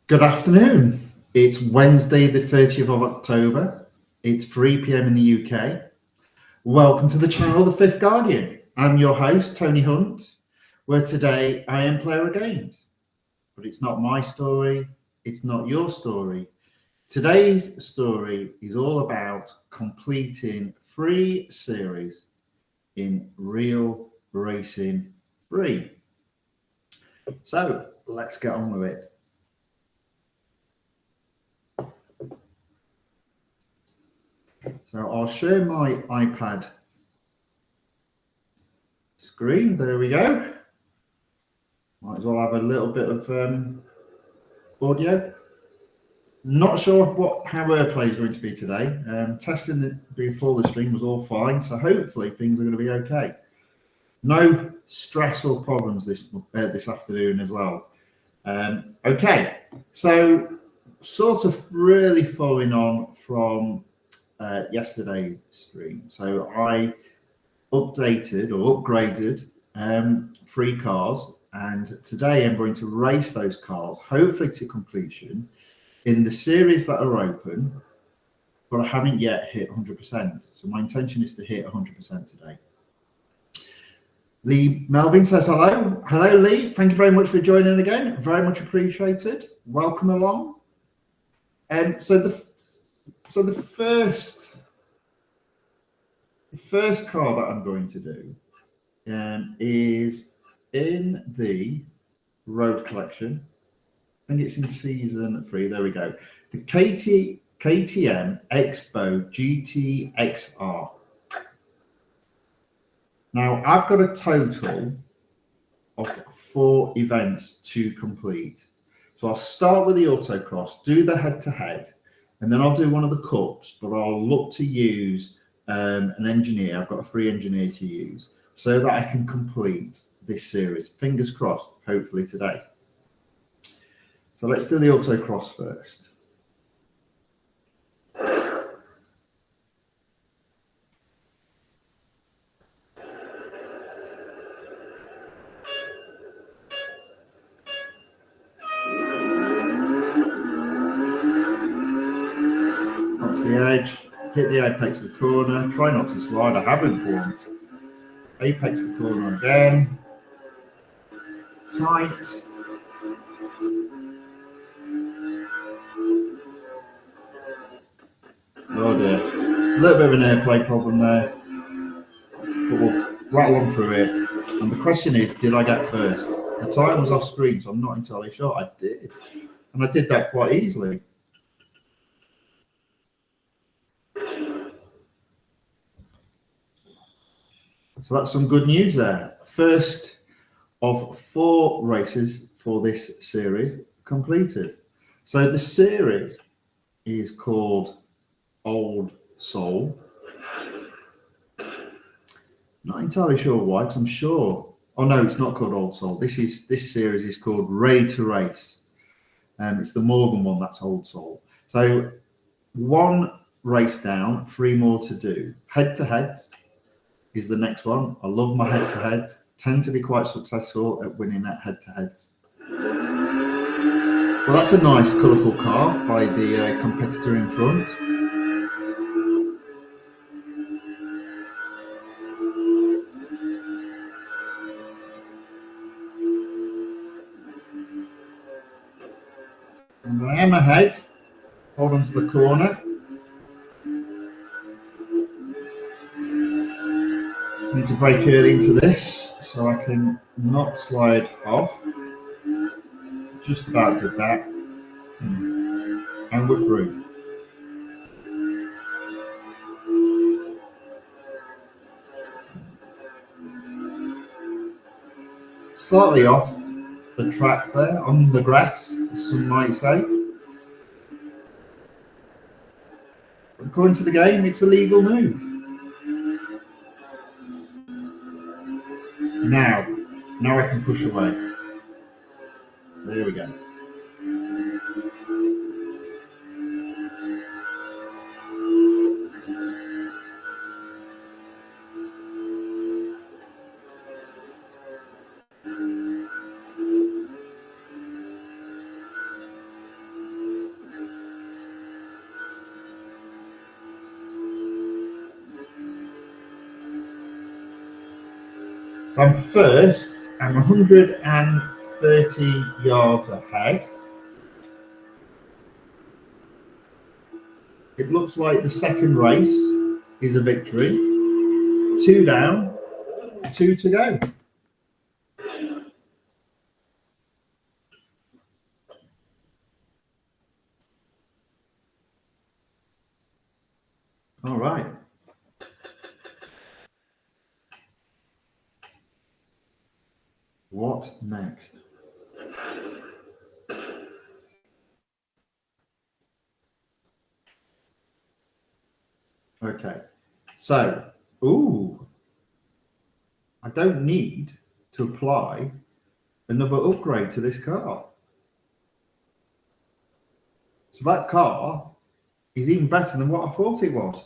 Good afternoon. It's Wednesday, the 30th of October. It's 3 p.m. in the UK. Welcome to the channel, The Fifth Guardian. I'm your host, Tony Hunt, where today I am player of games. But it's not my story, it's not your story. Today's story is all about completing 3 series in Real Racing 3. So let's get on with it. So I'll share my iPad screen. There we go. Might as well have a little bit of audio. Not sure how airplay is going to be today. Testing it before the stream was all fine, so hopefully things are going to be okay. No stress or problems this afternoon as well. Okay, so sort of really following on from yesterday's stream. So I updated or upgraded 3 cars, and today I'm going to race those cars, hopefully to completion, in the series that are open, but I haven't yet hit 100%. So my intention is to hit 100% today. Lee Melvin says hello. Hello, Lee. Thank you very much for joining again. Very much appreciated. Welcome along. So the first car that I'm going to do is in the road collection. I think it's in season 3. There we go. The KTM Expo GTXR. Now I've got a total of 4 events to complete. So I'll start with the autocross, do the head-to-head, and then I'll do one of the cups, but I'll look to use an engineer. I've got a free engineer to use so that I can complete this series. Fingers crossed, hopefully today. So let's do the autocross first. Up to the edge, hit the apex of the corner, try not to slide, I haven't for once. Apex the corner again, tight. Oh dear, a little bit of an airplay problem there, but we'll rattle on through it. And the question is, did I get first? The time was off screen, so I'm not entirely sure. I did, and I did that quite easily. So that's some good news there. First of 4 races for this series completed. So the series is called Old Soul. Not entirely sure why, because I'm sure. Oh no, it's not called Old Soul. This series is called Ready to Race. It's the Morgan one, that's Old Soul. So 1 race down, 3 more to do. Head-to-heads is the next one. I love my head-to-heads. Tend to be quite successful at winning at head-to-heads. Well, that's a nice, colourful car by the competitor in front. And I am ahead. Hold on to the corner. Need to brake early into this so I can not slide off. Just about did that. And we're through. Slightly off the track there, on the grass, as some might say. According to the game, it's a legal move. Now I can push away. There we go. So I'm first. I'm 130 yards ahead. It looks like the second race is a victory. 2 down, 2 to go. All right. What next? Okay. So, I don't need to apply another upgrade to this car. So that car is even better than what I thought it was.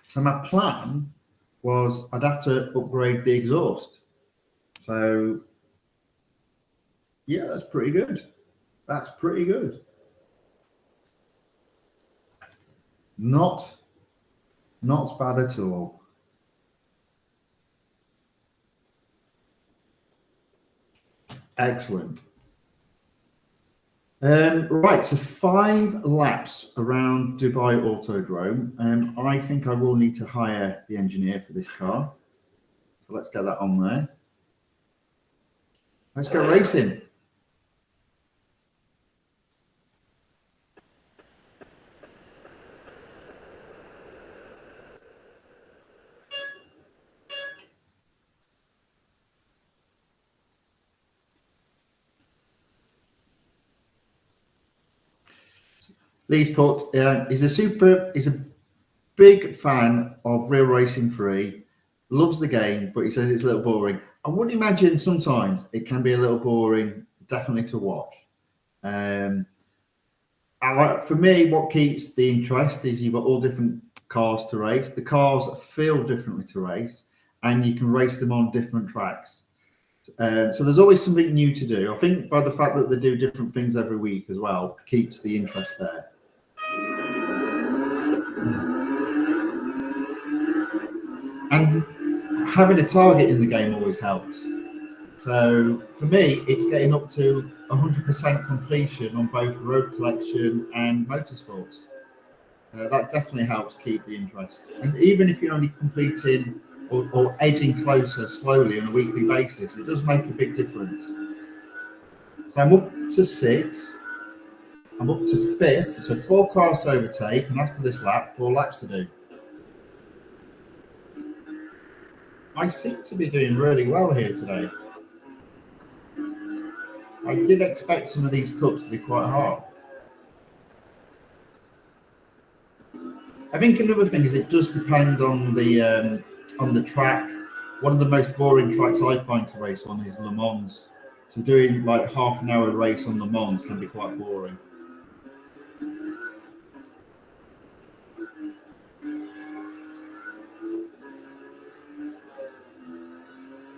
So my plan was I'd have to upgrade the exhaust. So yeah, that's pretty good. That's pretty good. Not bad at all. Excellent. Right, so 5 laps around Dubai Autodrome. I think I will need to hire the engineer for this car. So let's get that on there. Let's go racing. Lee's put, he's a big fan of Real Racing 3, loves the game, but he says it's a little boring. I would imagine sometimes it can be a little boring, definitely to watch. For me, what keeps the interest is you've got all different cars to race. The cars feel differently to race, and you can race them on different tracks. So there's always something new to do. I think by the fact that they do different things every week as well, keeps the interest there. And having a target in the game always helps. So for me, it's getting up to 100% completion on both road collection and motorsports. That definitely helps keep the interest. And even if you're only completing or edging closer slowly on a weekly basis, it does make a big difference. So I'm up to 6. I'm up to 5th. So 4 cars to overtake, and after this lap, 4 laps to do. I seem to be doing really well here today. I did expect some of these cups to be quite hard. I think another thing is it does depend on the track. One of the most boring tracks I find to race on is Le Mans. So doing like half an hour race on Le Mans can be quite boring.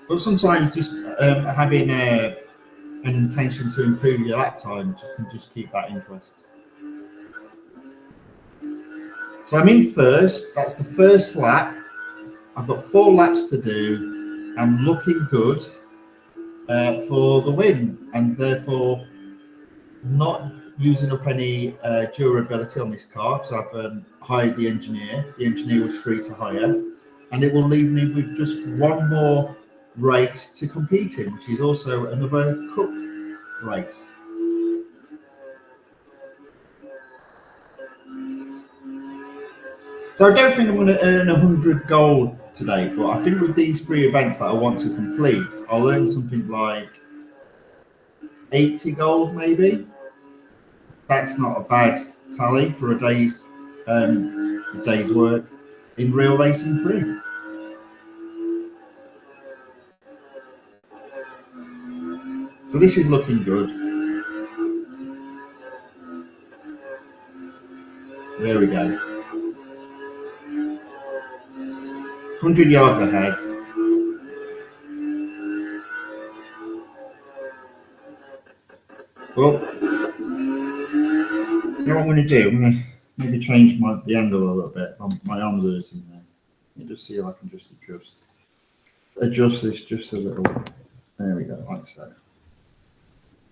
But sometimes just having an intention to improve your lap time can just keep that interest. So I'm in first. That's the first lap. I've got 4 laps to do. I'm looking good for the win, and therefore not using up any durability on this car because I've hired the engineer. The engineer was free to hire, and it will leave me with just one more race to compete in, which is also another cup race. So I don't think I'm going to earn 100 gold today, but I think with these 3 events that I want to complete, I'll earn something like 80 gold maybe. That's not a bad tally for a day's work in Real Racing 3. So this is looking good. There we go. 100 yards ahead. Well, you know what I'm going to do? I'm going to maybe change the angle a little bit. My arm's hurting there. Let me just see if I can just adjust. adjust this just a little. There we go, like so.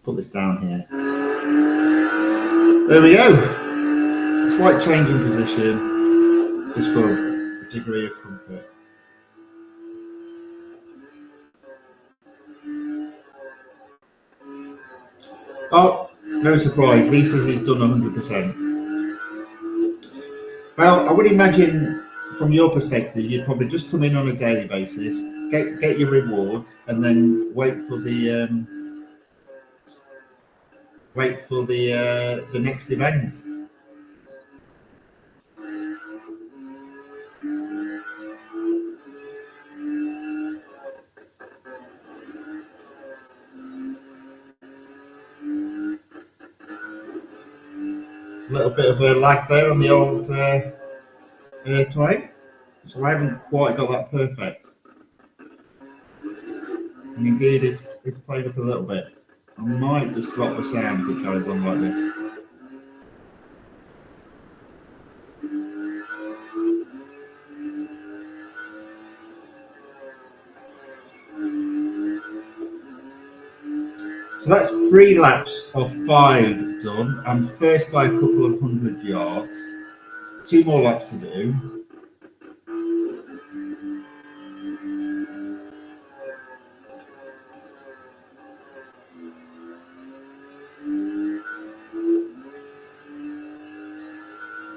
Put this down here. There we go. Slight change in position, just for a degree of comfort. Oh, no surprise, Lisa's is done 100%. Well, I would imagine from your perspective, you'd probably just come in on a daily basis, get your reward, and then wait for the next event. A little bit of a lag there on the old airplane, so I haven't quite got that perfect. And indeed, it's played up a little bit. I might just drop the sound if it carries on like this. So that's 3 laps of 5 done. I'm first by a couple of 100 yards. 2 more laps to do.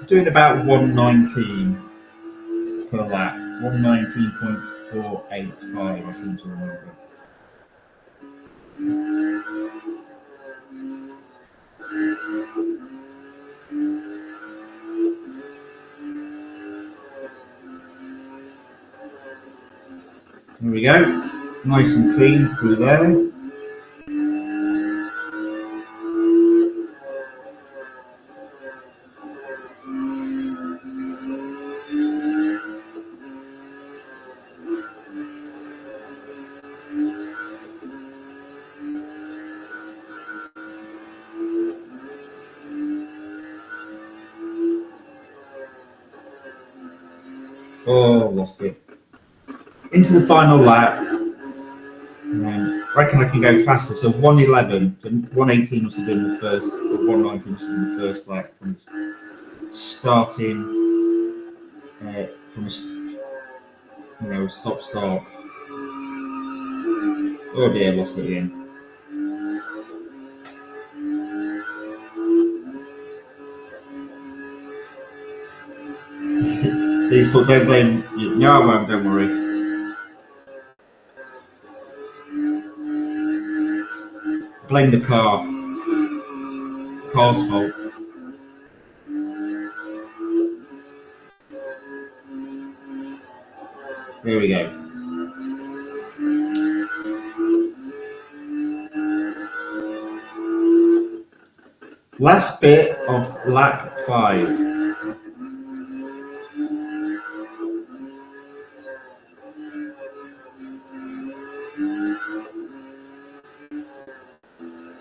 Doing about 119 per lap. 119.485, I seem to remember. There we go, nice and clean through there. Oh, lost it. Into the final lap. I reckon I can go faster. So 111, so 118 must have been the first, or 119 must have been the first lap from starting from a stop-start. Oh dear, lost it again. Please, but don't blame you. No, I won't, don't worry. Blame the car. It's the car's fault. There we go. Last bit of lap 5.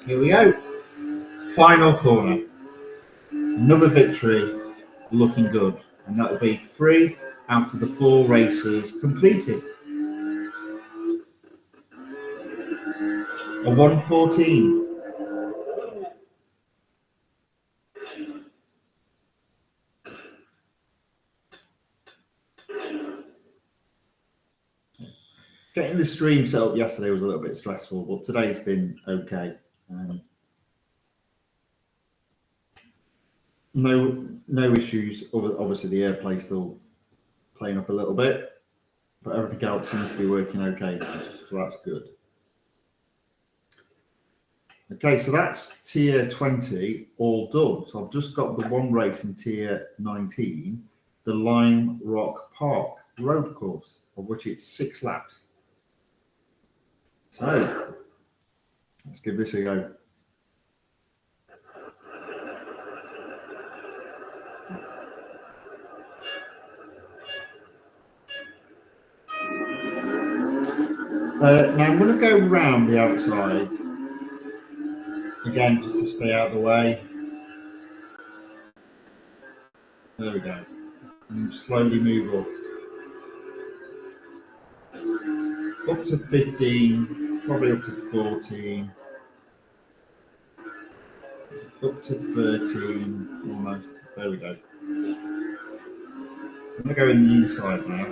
Here we go. Final corner. Another victory, looking good. And that will be 3 out of the 4 races completed. A 114. Getting the stream set up yesterday was a little bit stressful, but today's been okay. No issues. Obviously, the airplay's still playing up a little bit, but everything else seems to be working okay, so that's good. Okay, so that's tier 20 all done. So I've just got the one race in tier 19, the Lime Rock Park road course, of which it's 6 laps. So let's give this a go. Now I'm going to go round the outside again, just to stay out of the way. There we go. And slowly move up. up to 15, probably up to 14, up to 13, almost. There we go. I'm going to go in the inside now.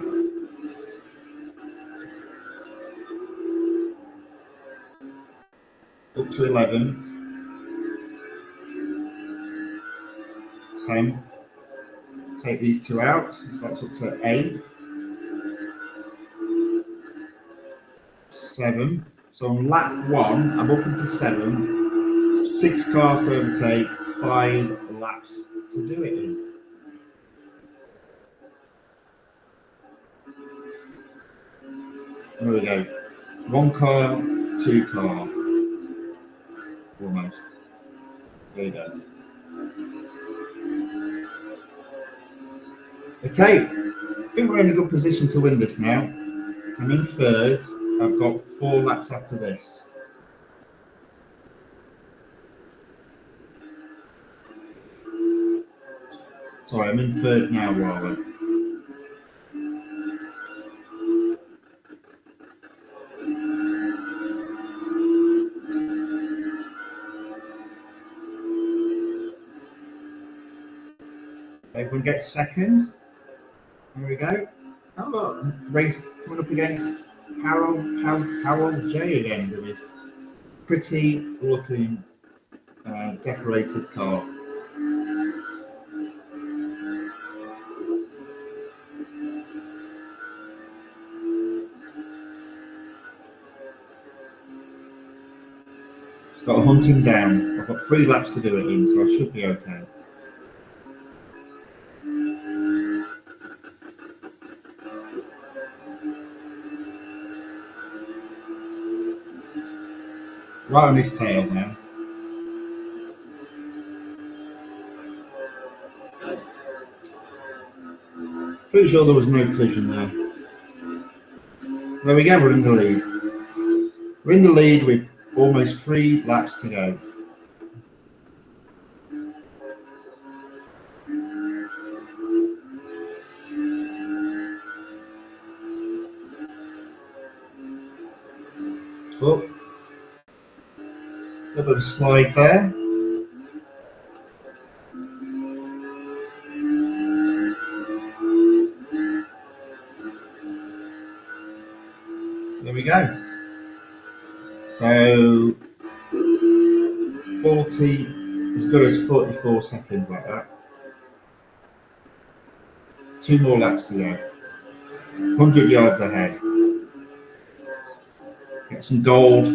Up to 11, 10. Take these two out, so that's up to 8, 7. So on lap 1, I'm up into 7. 6 cars to overtake, 5 laps to do it in. There we go. 1 car, 2 car. Almost. There you go. Okay, I think we're in a good position to win this now. I'm in 3rd. I've got 4 laps after this. Sorry, I'm in 3rd now, rather. Everyone gets 2nd. There we go. Oh look, race coming up against Harold J again with his pretty looking decorated car. It's got to hunt him down. I've got 3 laps to do it in, so I should be okay. Right on his tail now. Pretty sure there was no collision there. There we go, we're in the lead. We're in the lead with almost 3 laps to go. Oh, a little bit of a slide there. There we go. So 40, as good as 44 seconds like that. 2 more laps to go. 100 yards ahead. Get some gold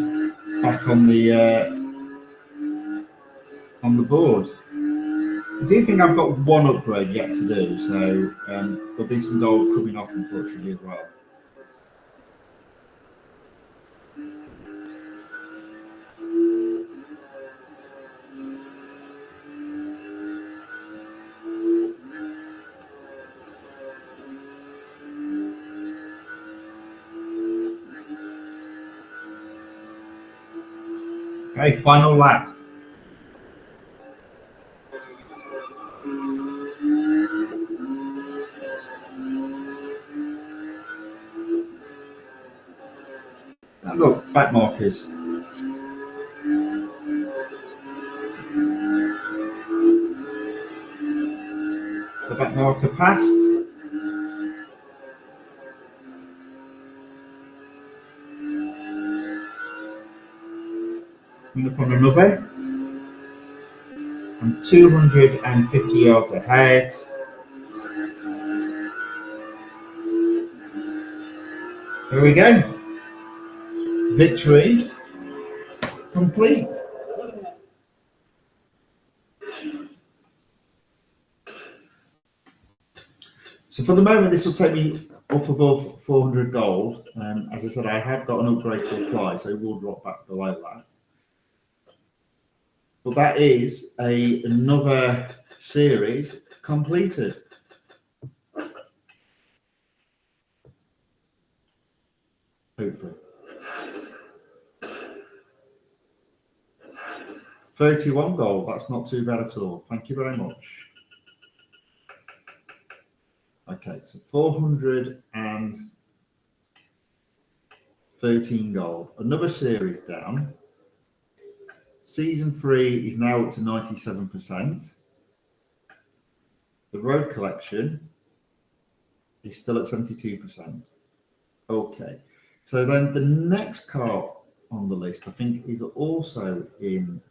back on the board. I do think I've got 1 upgrade yet to do, so there'll be some gold coming off, unfortunately, as well. Okay, final lap. And look, back markers. Is the back marker passed? Coming up on another. I'm 250 yards ahead. There we go. Victory complete. So for the moment, this will take me up above 400 gold. As I said, I have got an upgrade to apply, so it will drop back below that. But that is another series completed. Hopefully. 31 gold, that's not too bad at all. Thank you very much. Okay, so 450 13 gold. Another series down. Season 3 is now up to 97%. The road collection is still at 72%. Okay. So then the next car on the list, I think, is also in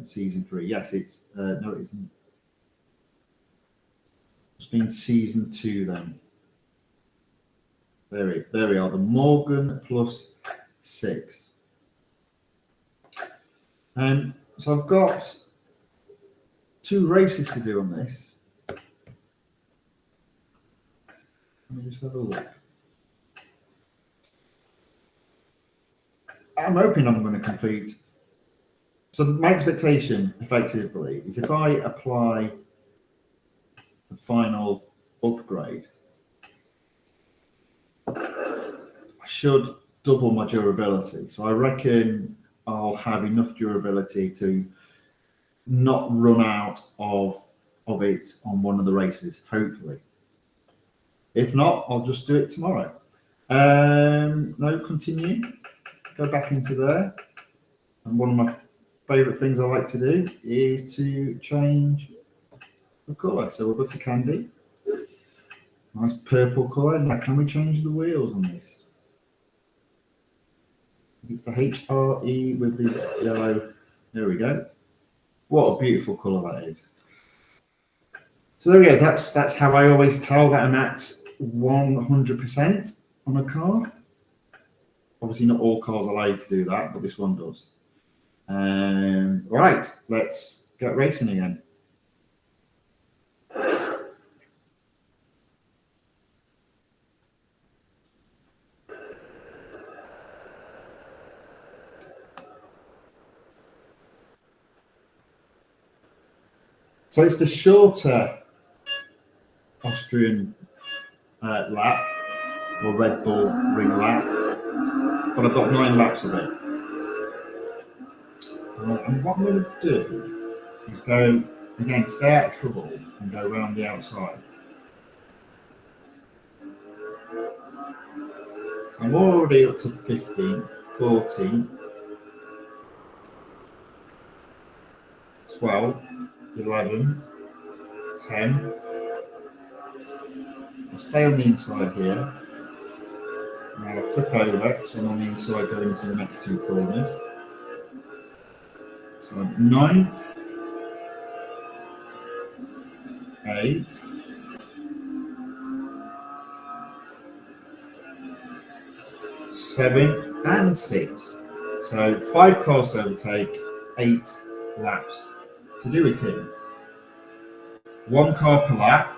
season 3. Yes, it's no, it isn't. It's been season 2 then. There we are. The Morgan plus 6. So I've got 2 races to do on this. Let me just have a look. I'm hoping I'm going to complete. So my expectation, effectively, is if I apply the final upgrade, I should double my durability. So I reckon I'll have enough durability to not run out of it on one of the races, hopefully. If not, I'll just do it tomorrow. No, continue. Go back into there. And one of my favourite things I like to do is to change the colour. So we'll go to candy. Nice purple colour. Now, can we change the wheels on this? It's the HRE with the yellow. There we go. What a beautiful colour that is. So there we go. That's how I always tell that I'm at 100% on a car. Obviously, not all cars allow you to do that, but this one does. Right, let's get racing again. So it's the shorter Austrian lap, or Red Bull Ring lap, but I've got 9 laps of it. And what I'm going to do is go, again, stay out of trouble and go around the outside. So I'm already up to 15th, 14th, 12, 11, 10. I'll stay on the inside here. And I'll flip over, so I'm on the inside going into the next 2 corners. So 9th, 8th, 7th, and 6th. So 5 cars to overtake, 8 laps to do it in. 1 car per lap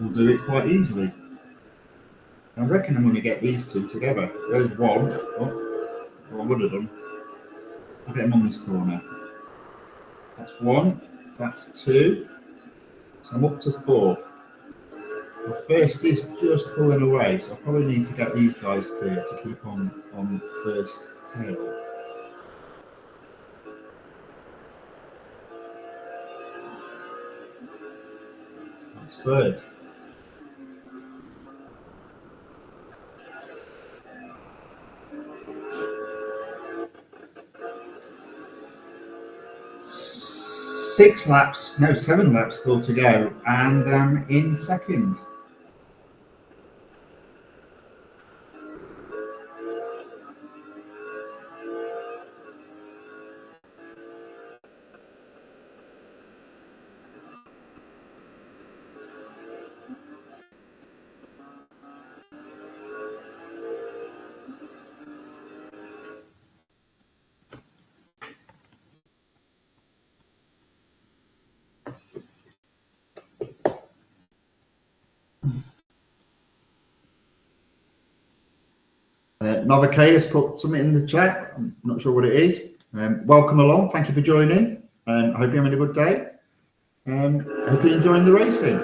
will do it quite easily. I reckon I'm going to get these 2 together. There's 1. Oh, what I would have done. I'll get them on this corner. That's 1. That's 2. So I'm up to 4th. My first is just pulling away, so I probably need to get these guys clear to keep on first tail. That's 3rd. Seven laps still to go, and I'm in 2nd. Novak has put something in the chat. I'm not sure what it is. Welcome along. Thank you for joining. I hope you're having a good day. I hope you're enjoying the racing.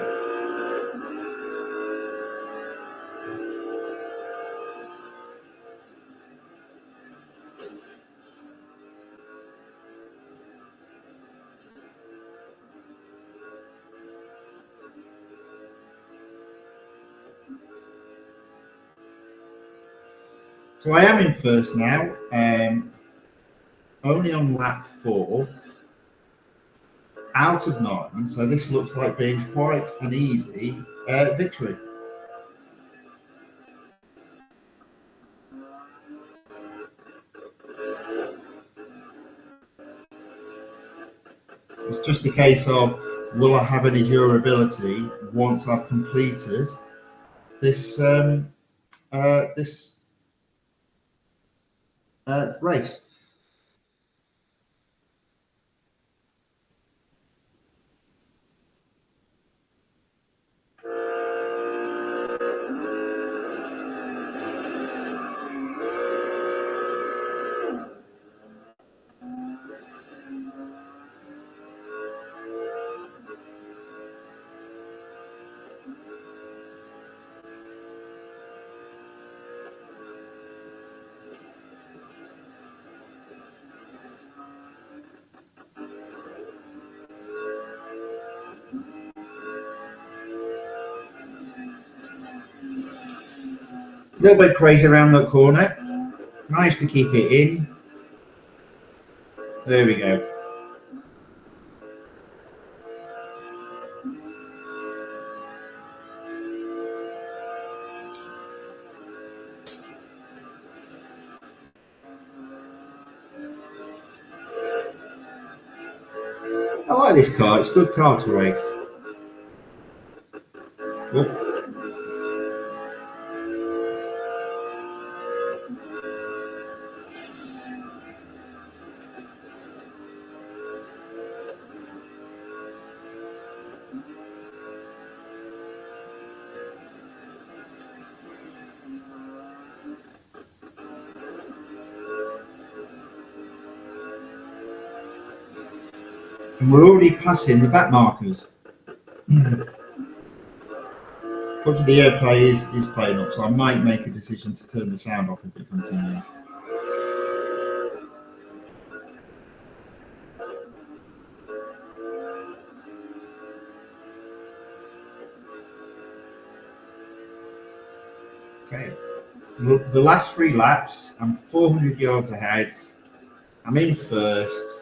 So I am in first now, only on lap 4 out of 9. So this looks like being quite an easy victory. It's just a case of, will I have any durability once I've completed this race? A little bit crazy around the corner. Nice to keep it in. There we go. I like this car. It's a good car to race. Oh. And we're already passing the back markers. Unfortunately, the airplay is playing up, so I might make a decision to turn the sound off if it continues. Okay. The last 3 laps, I'm 400 yards ahead. I'm in first.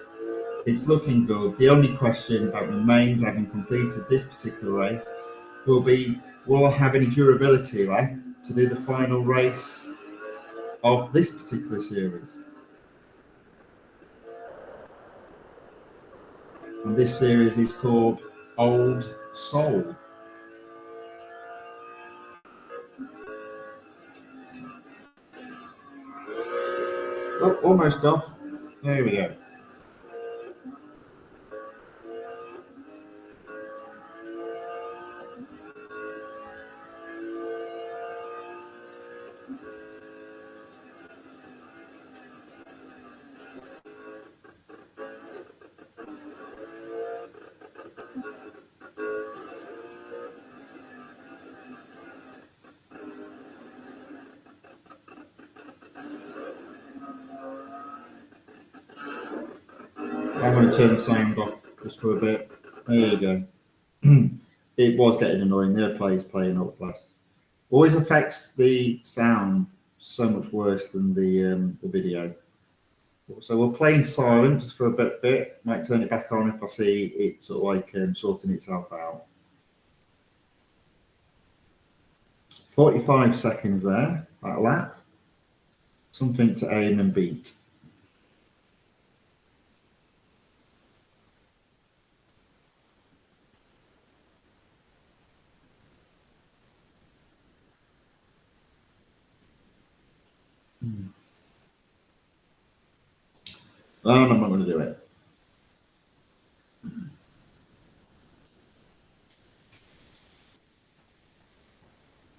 It's looking good. The only question that remains, having completed this particular race, will be, will I have any durability left to do the final race of this particular series? And this series is called Old Soul. Oh, almost off. There we go. I'm going to turn the sound off just for a bit. There you go. It was getting annoying. The airplay is playing up last. Always affects the sound so much worse than the video. So we'll play in silent just for a bit. Might turn it back on if I see it sort of like sorting itself out. 45 seconds there, that lap. Something to aim and beat. Oh, I'm not going to do it.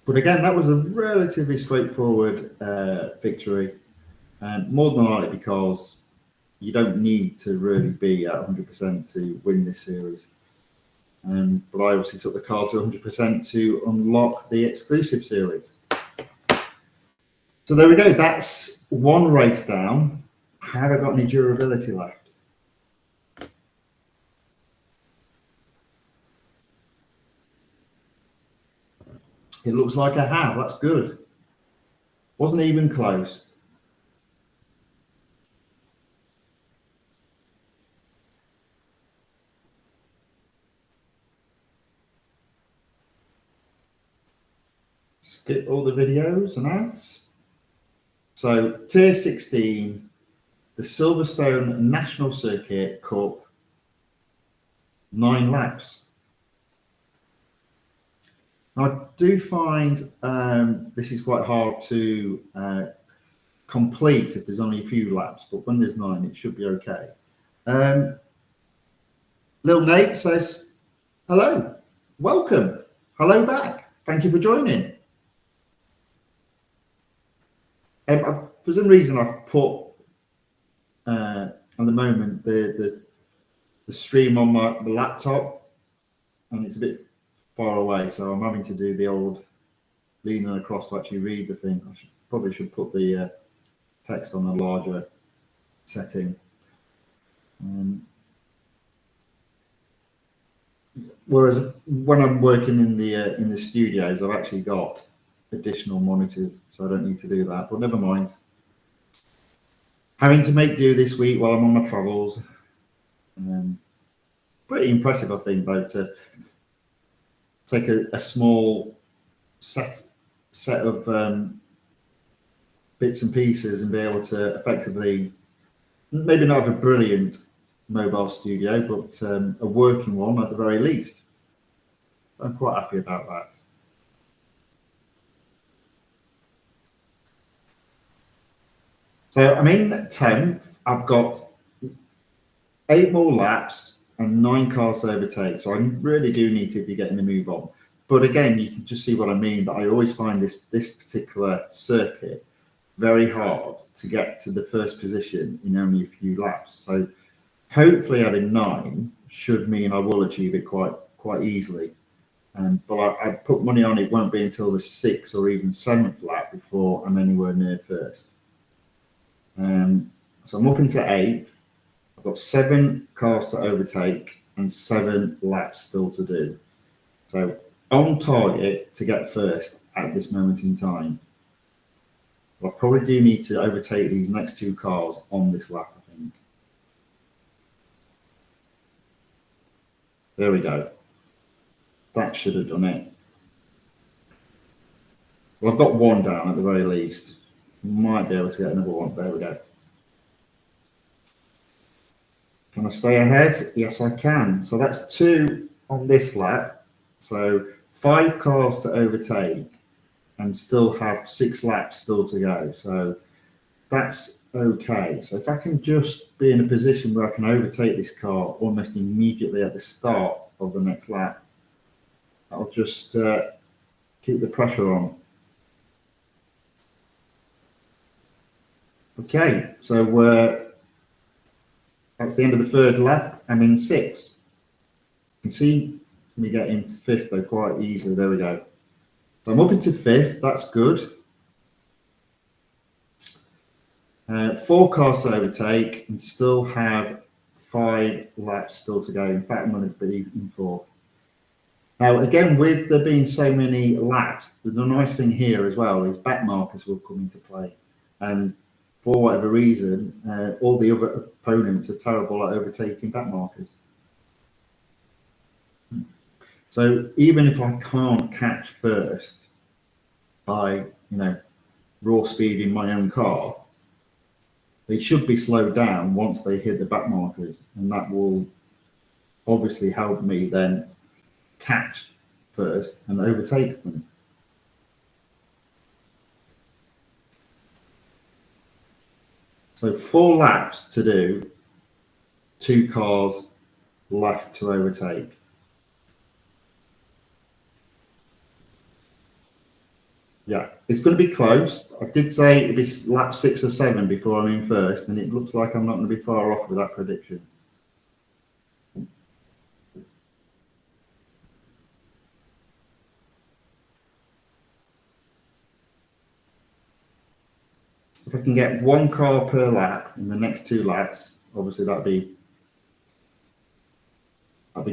But again, that was a relatively straightforward victory, and more than likely because you don't need to really be at 100% to win this series. But I obviously took the car to 100% to unlock the exclusive series. So there we go. That's one race down. Have I got any durability left? It looks like I have. That's good. Wasn't even close. skip all the videos and ads. So Tier 16, the Silverstone National Circuit Cup, 9 laps. I do find this is quite hard to complete if there's only a few laps, but when there's 9, it should be okay. Lil Nate says, hello, welcome, hello back, thank you for joining. For some reason, I've put at the moment the stream on my laptop, and it's a bit far away, so I'm having to do the old leaning across to actually read the thing. I probably should put the text on a larger setting. Whereas when I'm working in the studios, I've actually got additional monitors, so I don't need to do that. But never mind. Having to make do this week while I'm on my travels. Pretty impressive, I think, though, to take a small set of bits and pieces and be able to effectively, maybe not have a brilliant mobile studio, but a working one at the very least. I'm quite happy about that. So I'm in 10th. I've got 8 more laps and 9 cars to overtake. So I really do need to be getting the move on. But again, you can just see what I mean. But I always find this particular circuit very hard to get to the first position in only a few laps. So hopefully having 9 should mean I will achieve it quite easily. But I put money on it won't be until the 6th or even 7th lap before I'm anywhere near first. So I'm up into 8th. I've got 7 cars to overtake and 7 laps still to do. So on target to get first at this moment in time. But I probably do need to overtake these next 2 cars on this lap, I think. There we go. That should have done it. Well, I've got 1 down at the very least. Might be able to get another 1. There we go. Can I stay ahead? Yes, I can. So that's 2 on this lap. So 5 cars to overtake and still have 6 laps still to go. So that's okay. So if I can just be in a position where I can overtake this car almost immediately at the start of the next lap, I'll just keep the pressure on. Okay, so that's the end of the 3rd lap. I'm in 6th. You can see me get in 5th though quite easily. There we go. So I'm up into 5th. That's good. 4 cars to overtake and still have 5 laps still to go. In fact, I'm going to be in 4th. Now, again, with there being so many laps, the nice thing here as well is back markers will come into play. And for whatever reason, all the other opponents are terrible at overtaking back markers. So even if I can't catch first by, raw speed in my own car, they should be slowed down once they hit the back markers. And that will obviously help me then catch first and overtake them. So 4 laps to do, 2 cars left to overtake. Yeah, it's going to be close. I did say it'd be lap 6 or 7 before I'm in first, and it looks like I'm not going to be far off with that prediction. If I can get 1 car per lap in the next 2 laps, obviously that'd be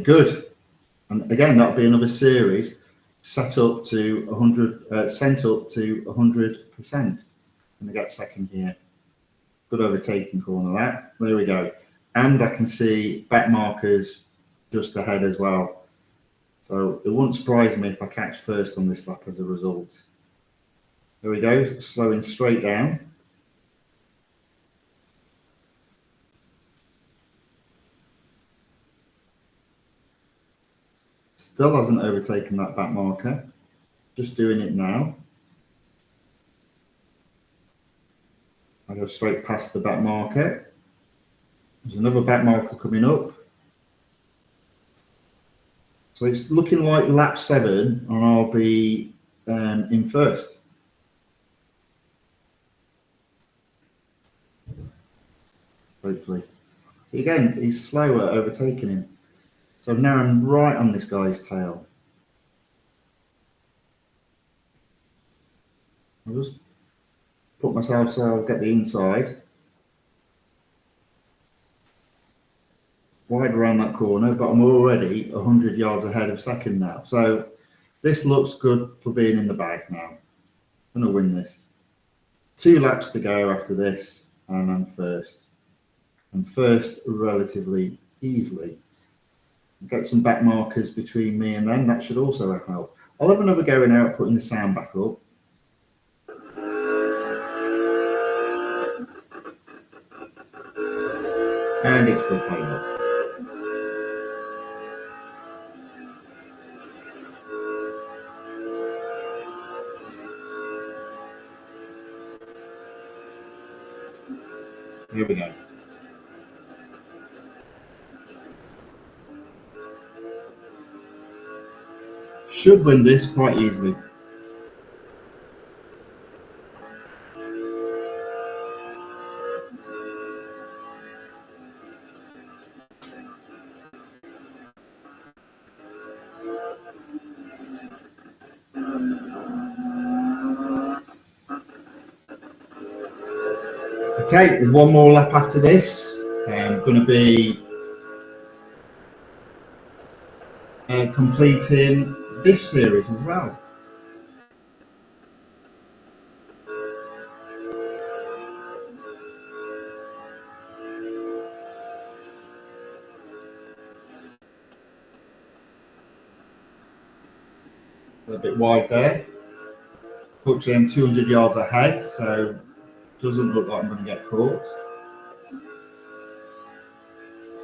good. And again, that'll be another series set up to 100, sent up to 100%. And I get second here. Good overtaking corner that. There we go. And I can see back markers just ahead as well. So it wouldn't surprise me if I catch first on this lap as a result. There we go, slowing straight down. Still hasn't overtaken that back marker. Just doing it now. I go straight past the back marker. There's another back marker coming up. So it's looking like lap 7, and I'll be in first. Hopefully. So again, he's slower overtaking him. So now I'm right on this guy's tail. I'll just put myself so I'll get the inside. Wide around that corner, but I'm already 100 yards ahead of second now. So this looks good for being in the bag now. I'm going to win this. 2 laps to go after this, and I'm first. I'm first relatively easily. Get some back markers between me and them. That should also help. I'll have another go in out, putting the sound back up. And it's still playing up. Here we go. Should win this quite easily. Okay, one more lap after this. I'm going to be completing this series as well. A bit wide there. Fortunately, I'm 200 yards ahead, so doesn't look like I'm going to get caught.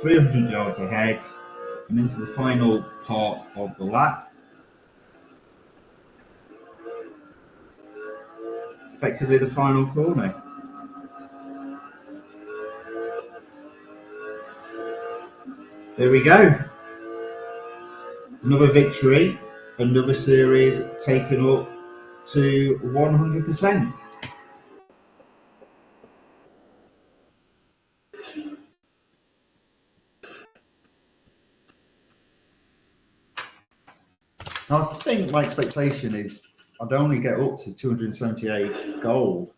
300 yards ahead. I'm into the final part of the lap. Effectively the final corner. There we go. Another victory, another series taken up to 100%. I think my expectation is I'd only get up to 278 gold,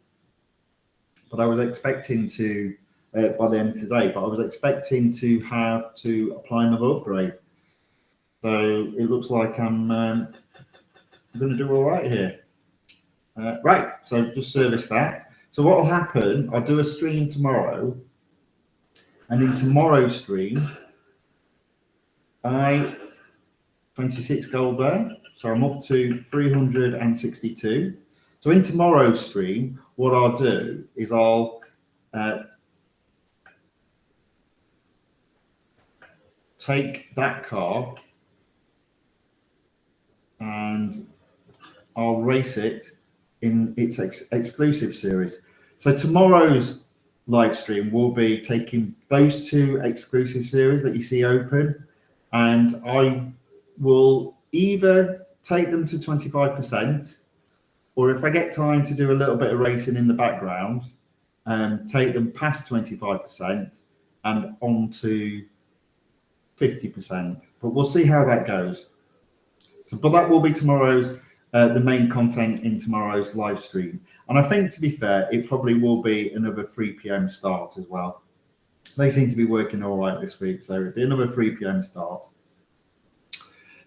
but I was expecting to, by the end of today, but I was expecting to have to apply another upgrade. So it looks like I'm going to do all right here. Right, so just service that. So what will happen, I'll do a stream tomorrow, and in tomorrow's stream, 26 gold there, so I'm up to 362. So in tomorrow's stream, what I'll do is I'll take that car and I'll race it in its exclusive series. So tomorrow's live stream will be taking those 2 exclusive series that you see open, and I will either take them to 25%, or if I get time to do a little bit of racing in the background, take them past 25% and on to 50%. But we'll see how that goes. So, but that will be tomorrow's the main content in tomorrow's live stream. And I think, to be fair, it probably will be another 3 p.m. start as well. They seem to be working all right this week, so it'll be another 3 p.m. start.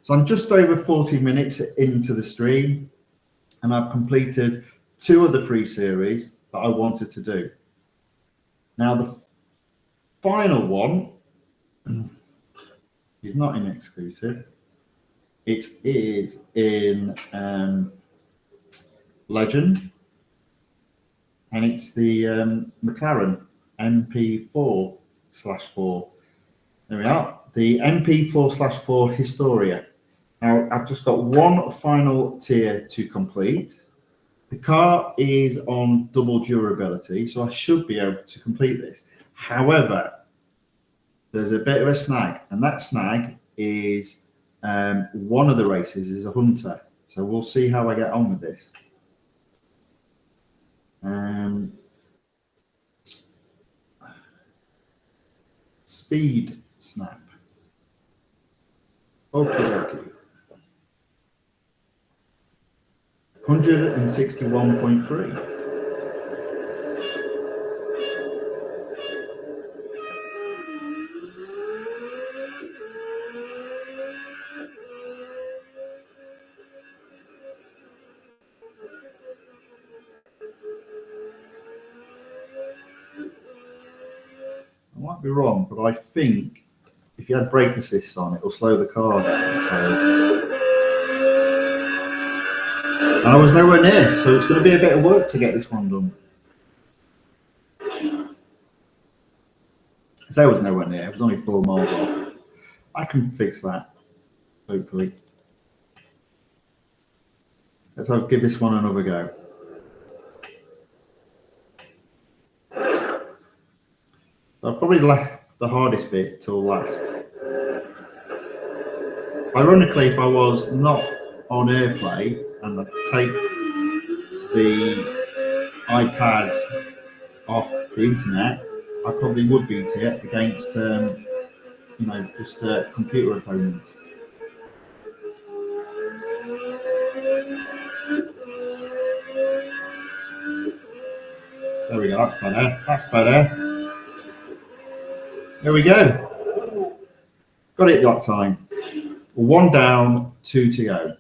So I'm just over 40 minutes into the stream, and I've completed 2 of the 3 series that I wanted to do. Now the final one is not in exclusive. It is in Legend. and it's the McLaren MP4/4. There we are, the MP4/4 Historia. Now, I've just got one final tier to complete. The car is on double durability, so I should be able to complete this. However, there's a bit of a snag, and that snag is one of the races is a Hunter. So we'll see how I get on with this. Speed snap. Okay. 161.3. I might be wrong, but I think if you had brake assist on, it will slow the car down. So. And I was nowhere near, so it's going to be a bit of work to get this one done. So I was nowhere near, it was only 4 miles off. I can fix that, hopefully. Let's give this one another go. I've probably left the hardest bit till last. Ironically, if I was not on AirPlay and I take the iPad off the internet, I probably would beat it against, just computer opponents. There we go, that's better, that's better. There we go. Got it that time. 1 down, 2 to go.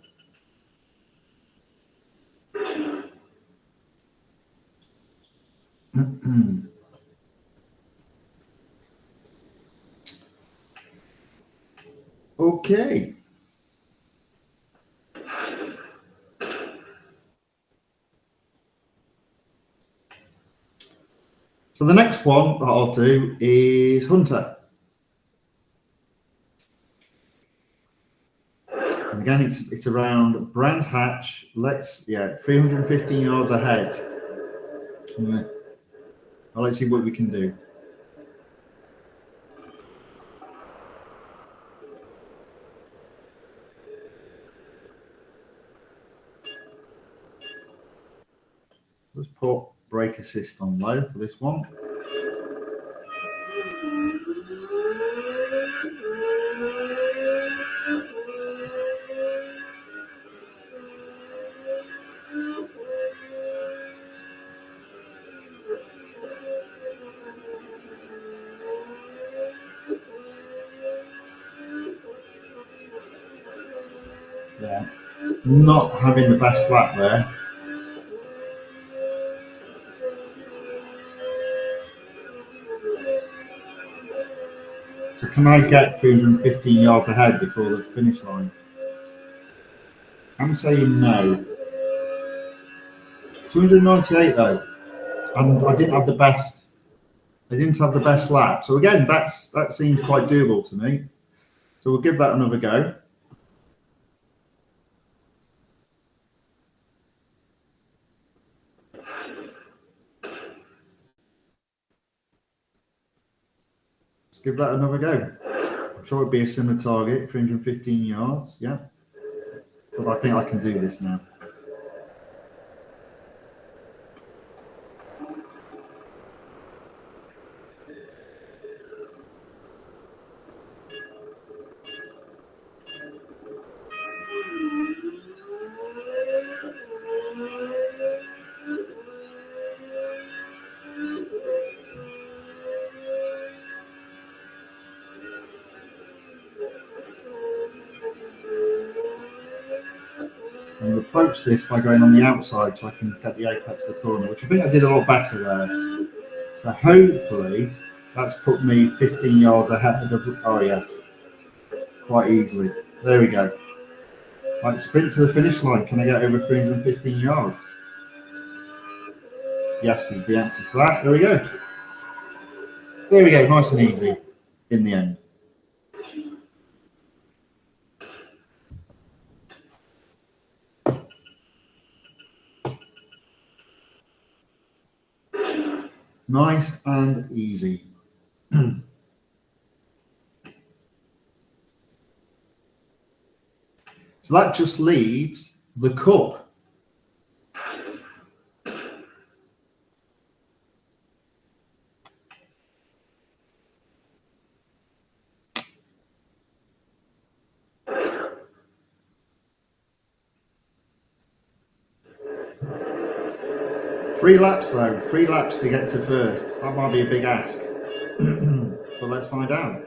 Okay. So the next one that I'll do is Hunter. And again, it's around Brands Hatch. 315 yards ahead. Well, let's see what we can do. Let's put brake assist on low for this one. Yeah, not having the best lap there. So can I get 315 yards ahead before the finish line? I'm saying no. 298 though, and I didn't have the best. I didn't have the best lap. So again, that seems quite doable to me. So we'll give that another go. Let's give that another go. I'm sure it'd be a similar target, 315 yards. Yeah, but I think I can do this now. And approach this by going on the outside so I can get the apex of the corner, which I think I did a lot better there. So hopefully that's put me 15 yards ahead of, oh yes, quite easily. There we go. Like sprint to the finish line, can I get over 315 yards? Yes is the answer to that. There we go. There we go. Nice and easy in the end. Nice and easy. So that just leaves the cup. Three laps though, 3 laps to get to first. That might be a big ask, but let's find out.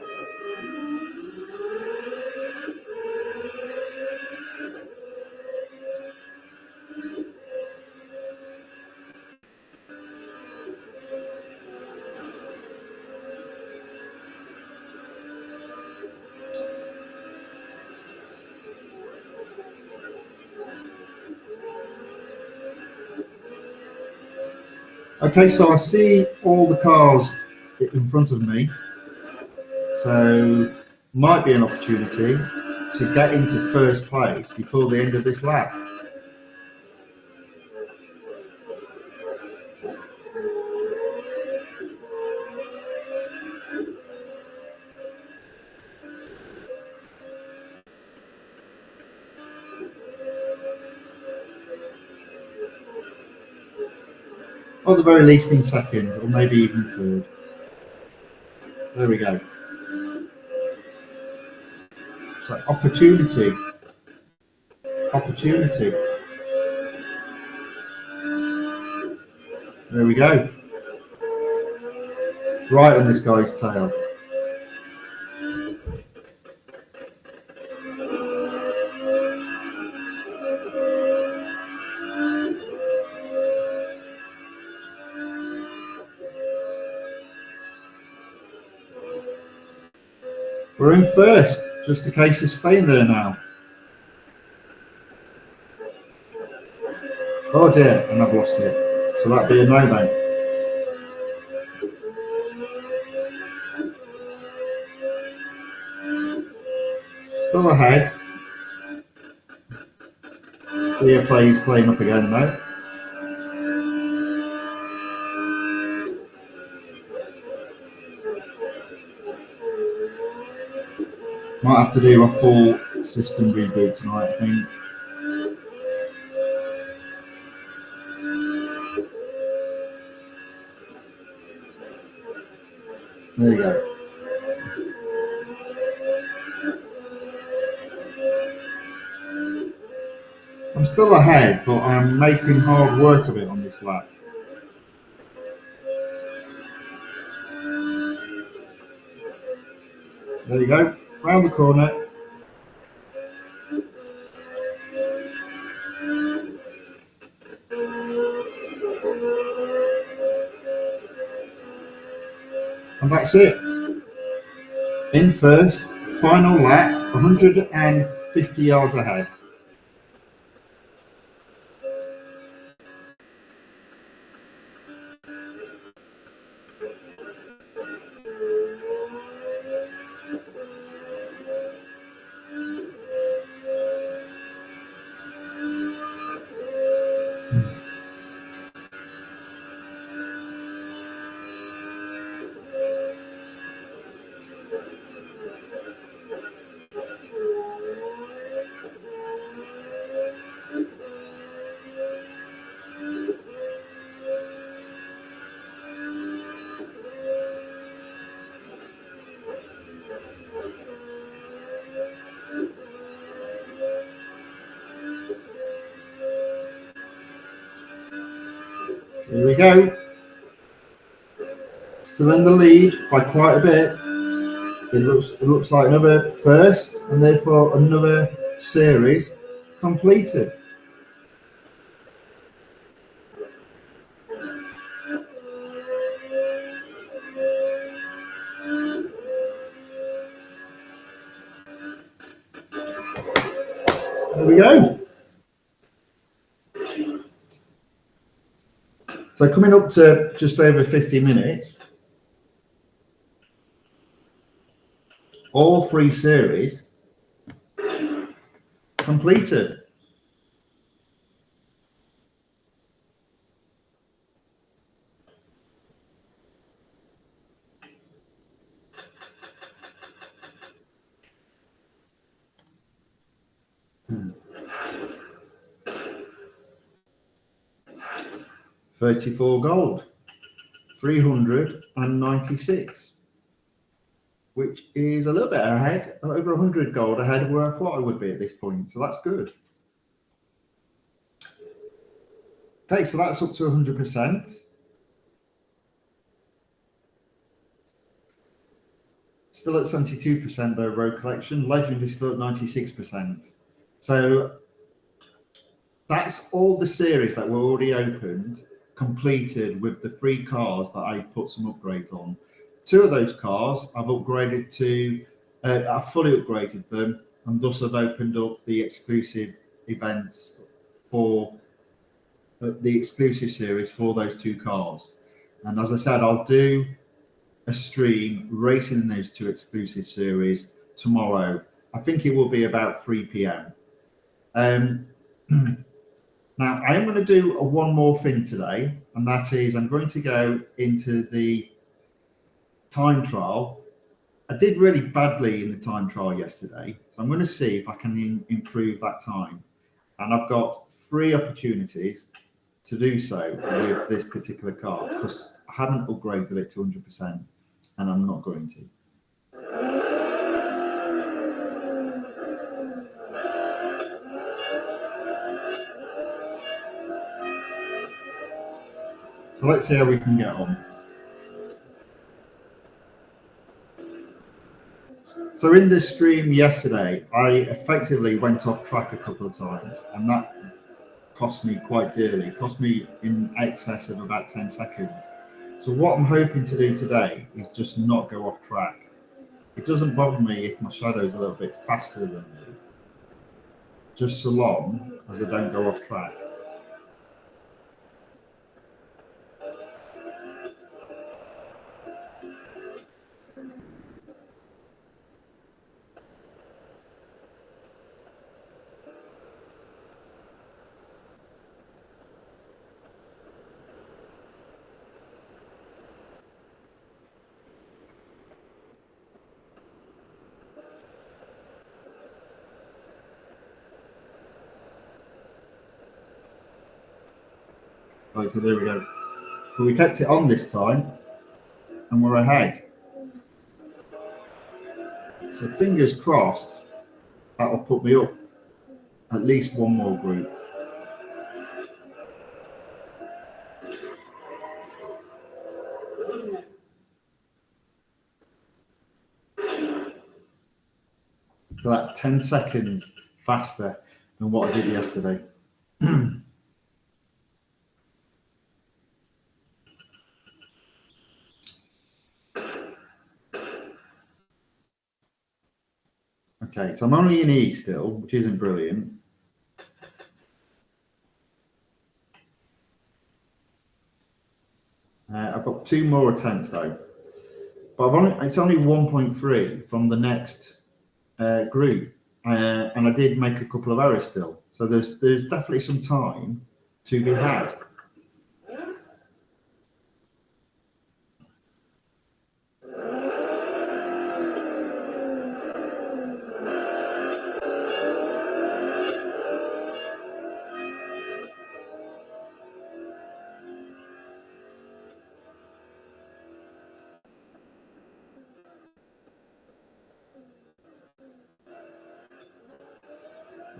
Okay, so I see all the cars in front of me, so might be an opportunity to get into first place before the end of this lap. Or at the very least in second, or maybe even third. There we go. So opportunity. Opportunity. There we go. Right on this guy's tail. We're in first, just a case of staying there now. Oh dear, and I've lost it. So that'd be a no then. Still ahead. Clear plays playing up again though. Might have to do a full system reboot tonight, I think. There you go. So I'm still ahead, but I'm making hard work of it on this lap. There you go. Round the corner. And that's it. In first, final lap, 150 yards ahead. Here we go. Still in the lead by quite a bit. It looks like another first, and therefore another series completed. There we go. So So coming up to just over 50 minutes, all 3 series completed. Hmm. 34 gold, 396, which is a little bit ahead, over 100 gold ahead of where I thought I would be at this point. So that's good. Okay, so that's up to 100%. Still at 72% though, road collection. Legend is still at 96%. So that's all the series that were already opened, completed with the 3 cars that I put some upgrades on. 2 of those cars I've upgraded to, I've fully upgraded them, and thus I've opened up the exclusive events for the exclusive series for those 2 cars. And as I said, I'll do a stream racing in those 2 exclusive series tomorrow. I think it will be about 3 p.m. Now, I am going to do one more thing today, and that is I'm going to go into the time trial. I did really badly in the time trial yesterday, so I'm going to see if I can improve that time. And I've got 3 opportunities to do so with this particular car because I haven't upgraded it to 100%, and I'm not going to. So let's see how we can get on. So in this stream yesterday, I effectively went off track a couple of times, and that cost me quite dearly. It cost me in excess of about 10 seconds. So what I'm hoping to do today is just not go off track. It doesn't bother me if my shadow is a little bit faster than me, just so long as I don't go off track. Right, so there we go. But we kept it on this time, and we're ahead. So fingers crossed, that'll put me up at least one more group. About 10 seconds faster than what I did yesterday. Okay, so I'm only in E still, which isn't brilliant. I've got 2 more attempts though, but it's only 1.3 from the next group, and I did make a couple of errors still. So there's definitely some time to be had.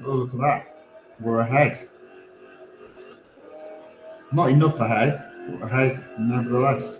Oh, look at that. We're ahead. Not enough ahead, but ahead nevertheless.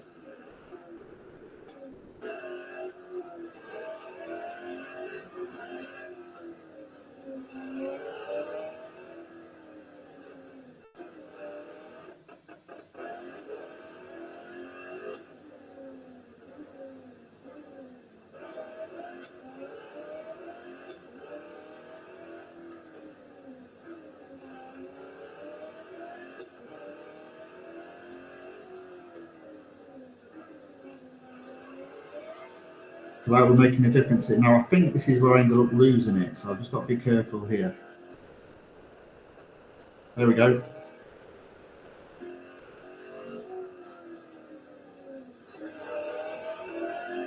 that will making a difference. Now, I think this is where I ended up losing it, so I've just got to be careful here. There we go.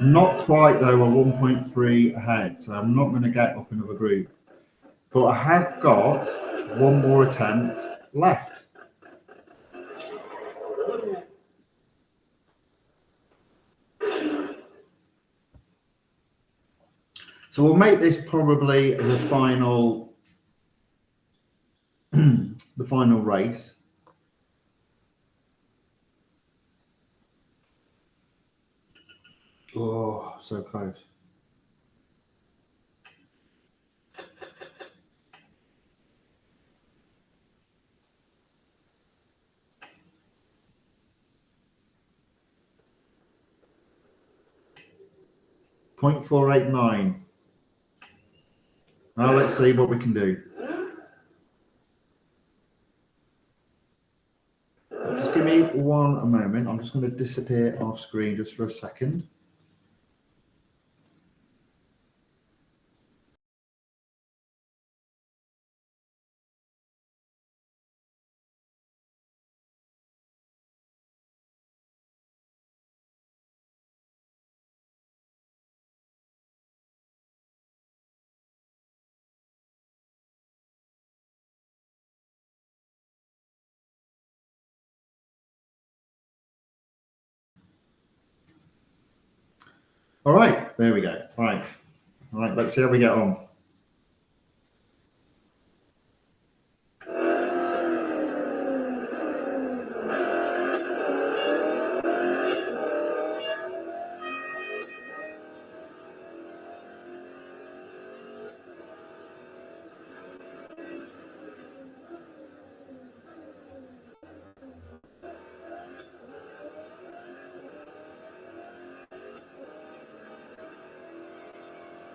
Not quite though, a 1.3 ahead, so I'm not going to get up another group. But I have got one more attempt left. So we'll make this probably the final the final race. Oh, so close. .489. Now let's see what we can do. Just give me a moment. I'm just going to disappear off screen just for a second. All right, there we go. Right, let's see how we get on.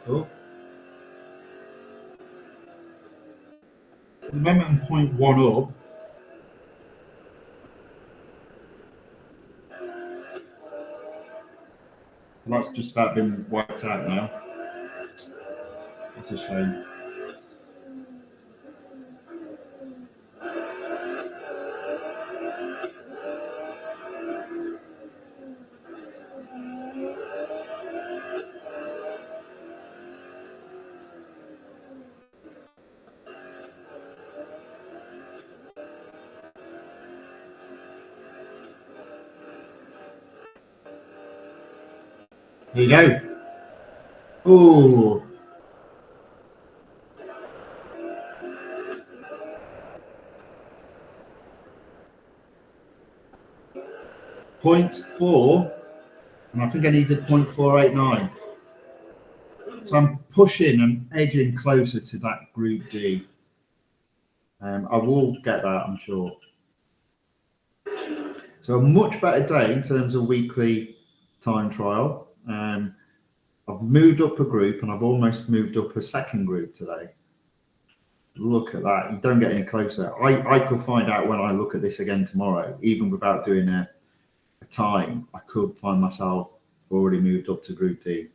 Oh. The moment I'm 0.1 up. That's just about been wiped out now. That's a shame. There you go. Oh. .4, and I think I needed 0.489. So I'm pushing and edging closer to that Group D. I will get that, I'm sure. So a much better day in terms of weekly time trial. I've moved up a group and I've almost moved up a second group today. Look at that. You don't get any closer. I could find out when I look at this again tomorrow, even without doing a time, I could find myself already moved up to Group D.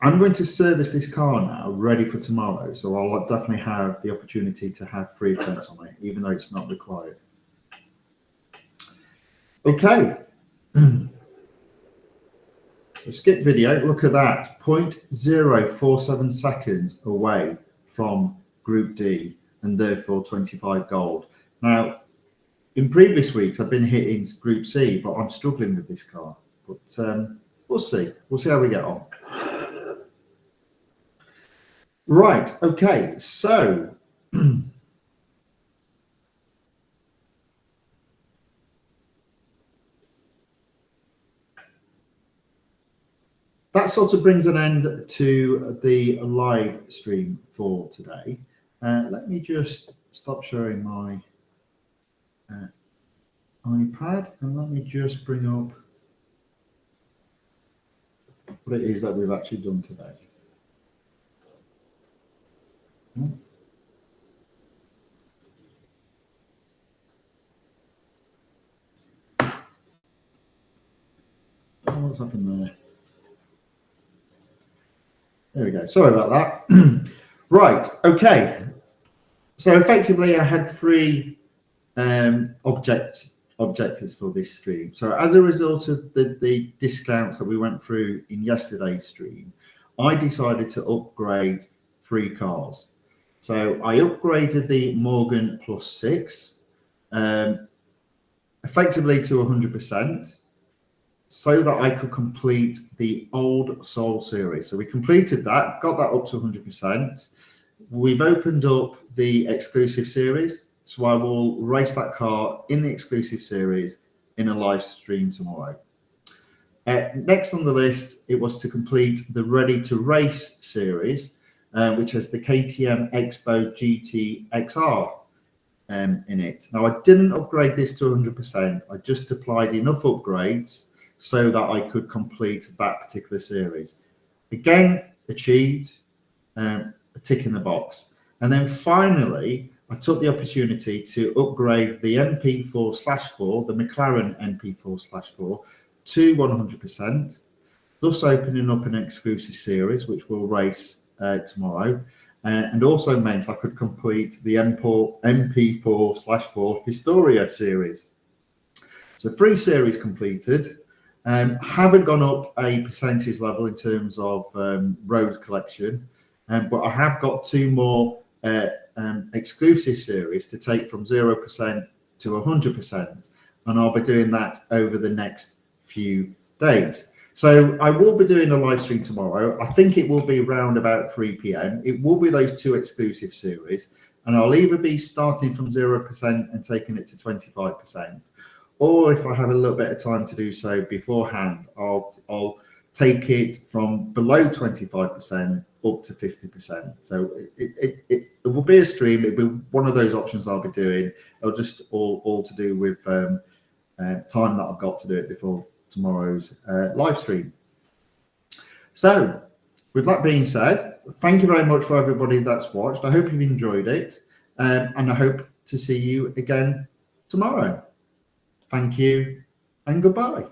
I'm going to service this car now, ready for tomorrow, so I'll definitely have the opportunity to have 3 attempts on it, even though it's not required. Okay. So skip video, look at that, 0.047 seconds away from Group D, and therefore 25 gold. Now, in previous weeks, I've been hitting Group C, but I'm struggling with this car. But we'll see. We'll see how we get on. Right, okay, so that sort of brings an end to the live stream for today. Let me just stop sharing my iPad and let me just bring up what it is that we've actually done today. what's happened there? There we go. Sorry about that. Right. Okay. So effectively, I had three objectives for this stream. So as a result of the discounts that we went through in yesterday's stream, I decided to upgrade 3 cars. So I upgraded the Morgan Plus 6 effectively to 100%, so that I could complete the Old Soul series. So we completed that, got that up to 100%. We've opened up the exclusive series, so I will race that car in the exclusive series in a live stream tomorrow. Next on the list, it was to complete the Ready to Race series, which has the KTM Expo GT XR in it. Now, I didn't upgrade this to 100%. I just applied enough upgrades so that I could complete that particular series. Again, achieved a tick in the box. And then finally, I took the opportunity to upgrade the MP4/4, the McLaren MP4/4, to 100%, thus opening up an exclusive series, which we'll race tomorrow, and also meant I could complete the MP4/4 Historia series. So 3 series completed. Haven't gone up a percentage level in terms of road collection, but I have got 2 more exclusive series to take from 0% to 100%, and I'll be doing that over the next few days. So I will be doing a live stream tomorrow. I think it will be around about 3 p.m. It will be those 2 exclusive series, and I'll either be starting from 0% and taking it to 25%, or if I have a little bit of time to do so beforehand, I'll take it from below 25% up to 50%. So it will be a stream. It'll be one of those options I'll be doing. It'll just all to do with time that I've got to do it before tomorrow's live stream. So with that being said, thank you very much for everybody that's watched. I hope you've enjoyed it, and I hope to see you again tomorrow. Thank you and goodbye.